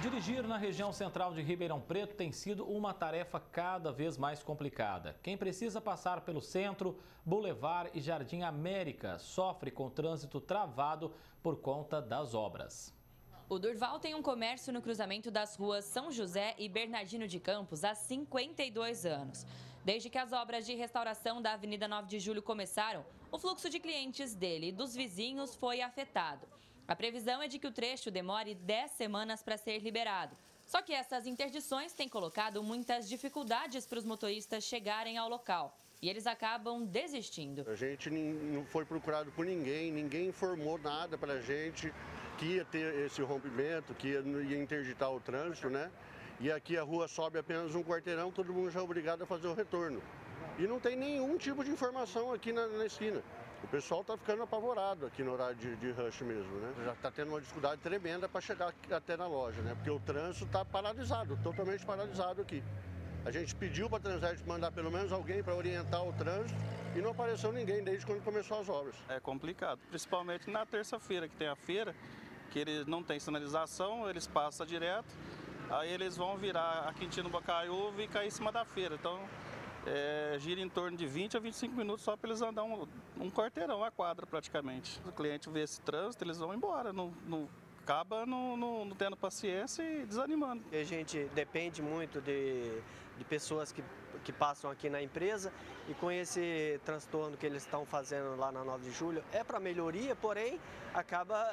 Dirigir na região central de Ribeirão Preto tem sido uma tarefa cada vez mais complicada. Quem precisa passar pelo centro, Boulevard e Jardim América sofre com o trânsito travado por conta das obras. O Durval tem um comércio no cruzamento das ruas São José e Bernardino de Campos há 52 anos. Desde que as obras de restauração da Avenida 9 de Julho começaram, o fluxo de clientes dele e dos vizinhos foi afetado. A previsão é de que o trecho demore 10 semanas para ser liberado. Só que essas interdições têm colocado muitas dificuldades para os motoristas chegarem ao local. E eles acabam desistindo. A gente não foi procurado por ninguém, ninguém informou nada para a gente que ia ter esse rompimento, que ia interditar o trânsito, né? E aqui a rua sobe apenas um quarteirão, todo mundo já é obrigado a fazer o retorno. E não tem nenhum tipo de informação aqui na esquina. O pessoal está ficando apavorado aqui no horário de rush mesmo, né? Já está tendo uma dificuldade tremenda para chegar até na loja, né? Porque o trânsito está paralisado, totalmente paralisado aqui. A gente pediu para a Transit mandar pelo menos alguém para orientar o trânsito e não apareceu ninguém desde quando começou as obras. É complicado, principalmente na terça-feira, que tem a feira, que eles não tem sinalização, eles passam direto, aí eles vão virar a Quintino Bocaiúva e cair em cima da feira. Então, gira em torno de 20 a 25 minutos só para eles andar um quarteirão a quadra praticamente. O cliente vê esse trânsito, eles vão embora, acaba não tendo paciência e desanimando. A gente depende muito de pessoas que passam aqui na empresa e com esse transtorno que eles estão fazendo lá na 9 de julho, é para melhoria, porém acaba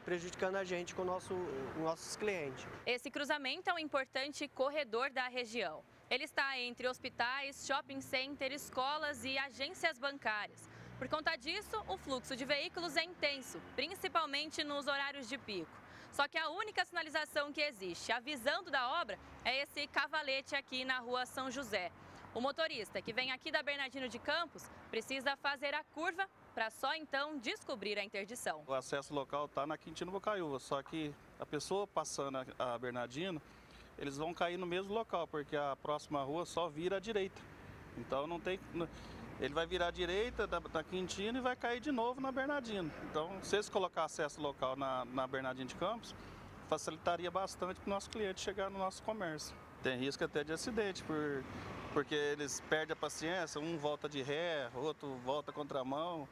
prejudicando a gente com nossos clientes. Esse cruzamento é um importante corredor da região. Ele está entre hospitais, shopping center, escolas e agências bancárias. Por conta disso, o fluxo de veículos é intenso, principalmente nos horários de pico. Só que a única sinalização que existe, avisando da obra, é esse cavalete aqui na rua São José. O motorista que vem aqui da Bernardino de Campos precisa fazer a curva para só então descobrir a interdição. O acesso local está na Quintino Bocaiúva, só que a pessoa passando a Bernardino, eles vão cair no mesmo local, porque a próxima rua só vira à direita. Então não tem... Ele vai virar à direita da Quintino e vai cair de novo na Bernardino. Então, se eles colocar acesso local na Bernardino de Campos, facilitaria bastante para o nosso cliente chegar no nosso comércio. Tem risco até de acidente, porque eles perdem a paciência, um volta de ré, outro volta contramão.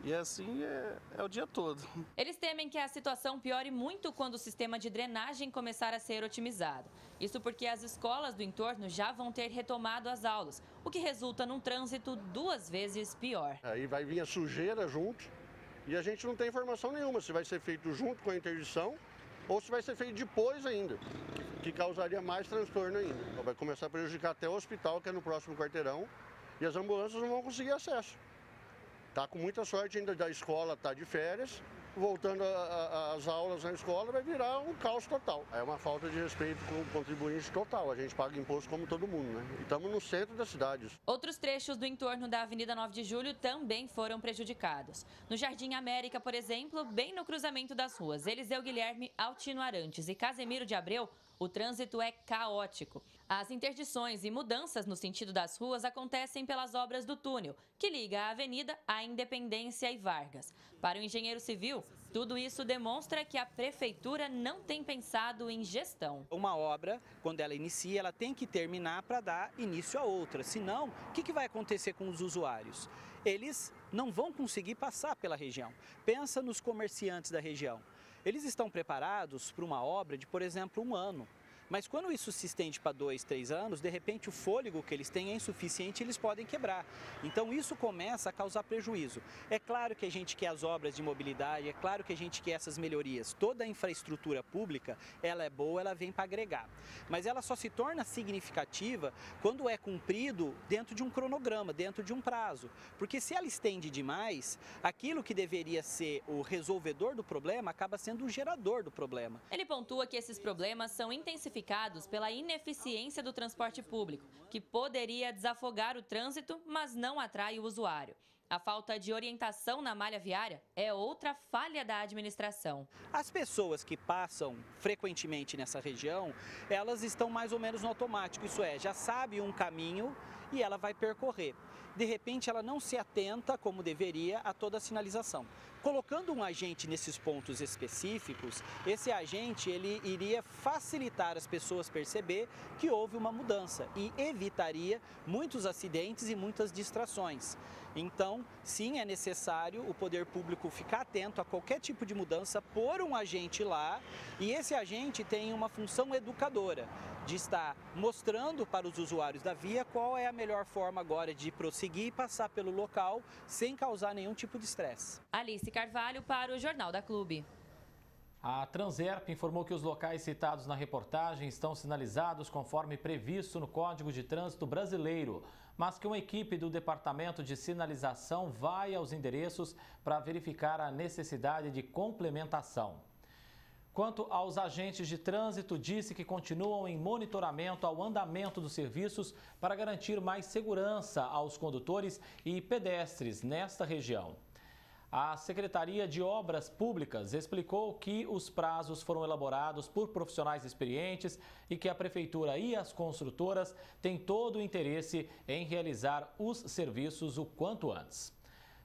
E assim é o dia todo. Eles temem que a situação piore muito quando o sistema de drenagem começar a ser otimizado. Isso porque as escolas do entorno já vão ter retomado as aulas, o que resulta num trânsito 2 vezes pior. Aí vai vir a sujeira junto e a gente não tem informação nenhuma se vai ser feito junto com a interdição ou se vai ser feito depois ainda, que causaria mais transtorno ainda. Vai começar a prejudicar até o hospital, que é no próximo quarteirão, e as ambulâncias não vão conseguir acesso. Tá com muita sorte ainda da escola, tá de férias, voltando às aulas na escola vai virar um caos total. É uma falta de respeito com o contribuinte total, a gente paga imposto como todo mundo, né? E estamos no centro da cidade. Outros trechos do entorno da Avenida 9 de Julho também foram prejudicados. No Jardim América, por exemplo, bem no cruzamento das ruas Eliseu Guilherme, Altino Arantes e Casemiro de Abreu, o trânsito é caótico. As interdições e mudanças no sentido das ruas acontecem pelas obras do túnel, que liga a avenida à Independência e Vargas. Para o engenheiro civil, tudo isso demonstra que a prefeitura não tem pensado em gestão. Uma obra, quando ela inicia, ela tem que terminar para dar início a outra. Senão, o que vai acontecer com os usuários? Eles não vão conseguir passar pela região. Pensa nos comerciantes da região. Eles estão preparados para uma obra de, por exemplo, 1 ano. Mas quando isso se estende para 2, 3 anos, de repente o fôlego que eles têm é insuficiente e eles podem quebrar. Então isso começa a causar prejuízo. É claro que a gente quer as obras de mobilidade, é claro que a gente quer essas melhorias. Toda a infraestrutura pública, ela é boa, ela vem para agregar. Mas ela só se torna significativa quando é cumprido dentro de um cronograma, dentro de um prazo. Porque se ela estende demais, aquilo que deveria ser o resolvedor do problema acaba sendo o gerador do problema. Ele pontua que esses problemas são intensificados pela ineficiência do transporte público, que poderia desafogar o trânsito, mas não atrai o usuário. A falta de orientação na malha viária é outra falha da administração. As pessoas que passam frequentemente nessa região, elas estão mais ou menos no automático, isso é, já sabe um caminho e ela vai percorrer. de repente ela não se atenta como deveria a toda a sinalização. Colocando um agente nesses pontos específicos, esse agente ele iria facilitar as pessoas perceber que houve uma mudança e evitaria muitos acidentes e muitas distrações. Então, sim, é necessário o poder público ficar atento a qualquer tipo de mudança, pôr um agente lá, e esse agente tem uma função educadora, de estar mostrando para os usuários da via qual é a melhor forma agora de prosseguir e passar pelo local sem causar nenhum tipo de estresse. Alice Carvalho para o Jornal da Clube. A Transerp informou que os locais citados na reportagem estão sinalizados conforme previsto no Código de Trânsito Brasileiro, mas que uma equipe do Departamento de Sinalização vai aos endereços para verificar a necessidade de complementação. Quanto aos agentes de trânsito, disse que continuam em monitoramento ao andamento dos serviços para garantir mais segurança aos condutores e pedestres nesta região. A Secretaria de Obras Públicas explicou que os prazos foram elaborados por profissionais experientes e que a Prefeitura e as construtoras têm todo o interesse em realizar os serviços o quanto antes.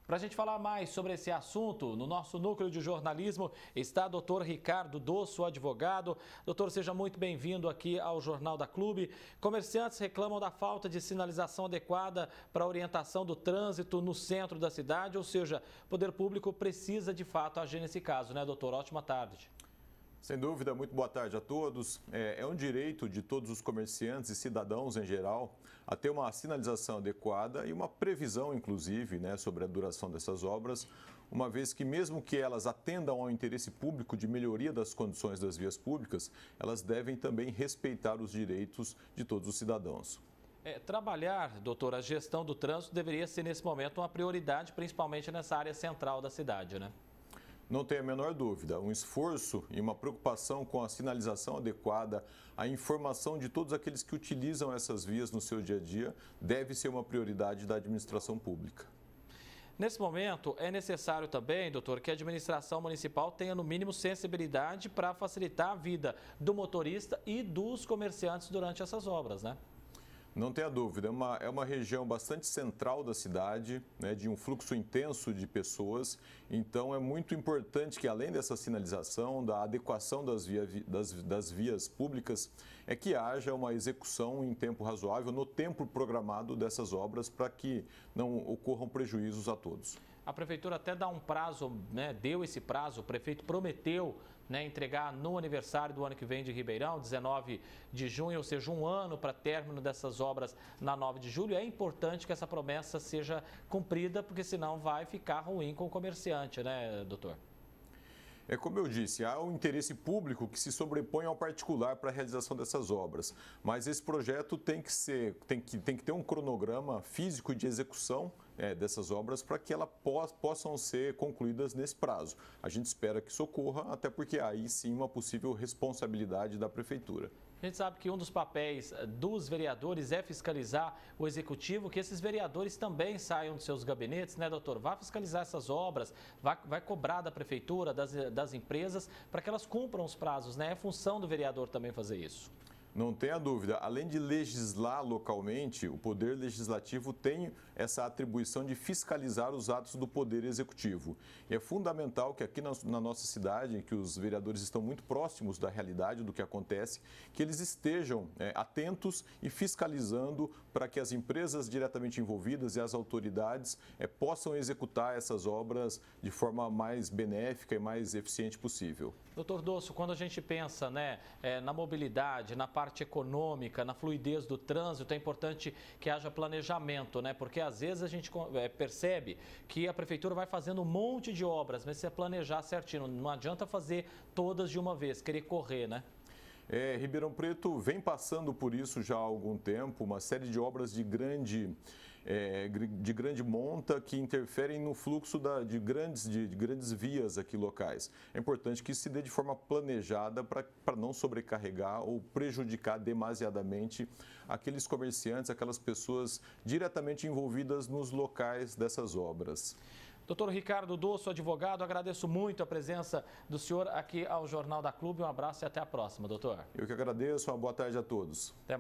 Para a gente falar mais sobre esse assunto, no nosso núcleo de jornalismo está o Dr. Ricardo Dosso, advogado. Doutor, seja muito bem-vindo aqui ao Jornal da Clube. Comerciantes reclamam da falta de sinalização adequada para a orientação do trânsito no centro da cidade, ou seja, o poder público precisa de fato agir nesse caso, né, doutor? Ótima tarde. Sem dúvida, muito boa tarde a todos. É um direito de todos os comerciantes e cidadãos em geral a ter uma sinalização adequada e uma previsão, inclusive, né, sobre a duração dessas obras, uma vez que mesmo que elas atendam ao interesse público de melhoria das condições das vias públicas, elas devem também respeitar os direitos de todos os cidadãos. Trabalhar, doutor, a gestão do trânsito deveria ser nesse momento uma prioridade, principalmente nessa área central da cidade, né? Não tem a menor dúvida, um esforço e uma preocupação com a sinalização adequada, a informação de todos aqueles que utilizam essas vias no seu dia a dia, deve ser uma prioridade da administração pública. Nesse momento, é necessário também, doutor, que a administração municipal tenha no mínimo sensibilidade para facilitar a vida do motorista e dos comerciantes durante essas obras, né? Não tenha dúvida, é uma região bastante central da cidade, né, de um fluxo intenso de pessoas, então é muito importante que além dessa sinalização, da adequação das vias públicas, é que haja uma execução em tempo razoável, no tempo programado dessas obras, para que não ocorram prejuízos a todos. A Prefeitura até dá um prazo, né, deu esse prazo, o prefeito prometeu, né, entregar no aniversário do ano que vem de Ribeirão, 19 de junho, ou seja, um ano para término dessas obras na 9 de julho. É importante que essa promessa seja cumprida, porque senão vai ficar ruim com o comerciante, né, doutor? É como eu disse, há um interesse público que se sobrepõe ao particular para a realização dessas obras, mas esse projeto tem que ter um cronograma físico de execução dessas obras para que elas possam ser concluídas nesse prazo. A gente espera que isso ocorra, até porque há aí sim uma possível responsabilidade da Prefeitura. A gente sabe que um dos papéis dos vereadores é fiscalizar o executivo, que esses vereadores também saiam dos seus gabinetes, né, doutor? Vá fiscalizar essas obras, vai cobrar da prefeitura, das empresas, para que elas cumpram os prazos, né? É função do vereador também fazer isso. Não tenha dúvida, além de legislar localmente, o Poder Legislativo tem essa atribuição de fiscalizar os atos do Poder Executivo. E é fundamental que aqui na nossa cidade, que os vereadores estão muito próximos da realidade, do que acontece, que eles estejam atentos e fiscalizando para que as empresas diretamente envolvidas e as autoridades possam executar essas obras de forma mais benéfica e mais eficiente possível. Doutor Dosso, quando a gente pensa, né, na mobilidade, na parte econômica, na fluidez do trânsito, é importante que haja planejamento, né? Porque às vezes a gente percebe que a prefeitura vai fazendo um monte de obras, mas se é planejar certinho, não adianta fazer todas de uma vez, querer correr, né? Ribeirão Preto vem passando por isso já há algum tempo, uma série de obras de grande monta que interferem no fluxo de grandes vias aqui locais. É importante que isso se dê de forma planejada para não sobrecarregar ou prejudicar demasiadamente aqueles comerciantes, aquelas pessoas diretamente envolvidas nos locais dessas obras. Doutor Ricardo Dosso, advogado, agradeço muito a presença do senhor aqui ao Jornal da Clube. Um abraço e até a próxima, doutor. Eu que agradeço, uma boa tarde a todos. Até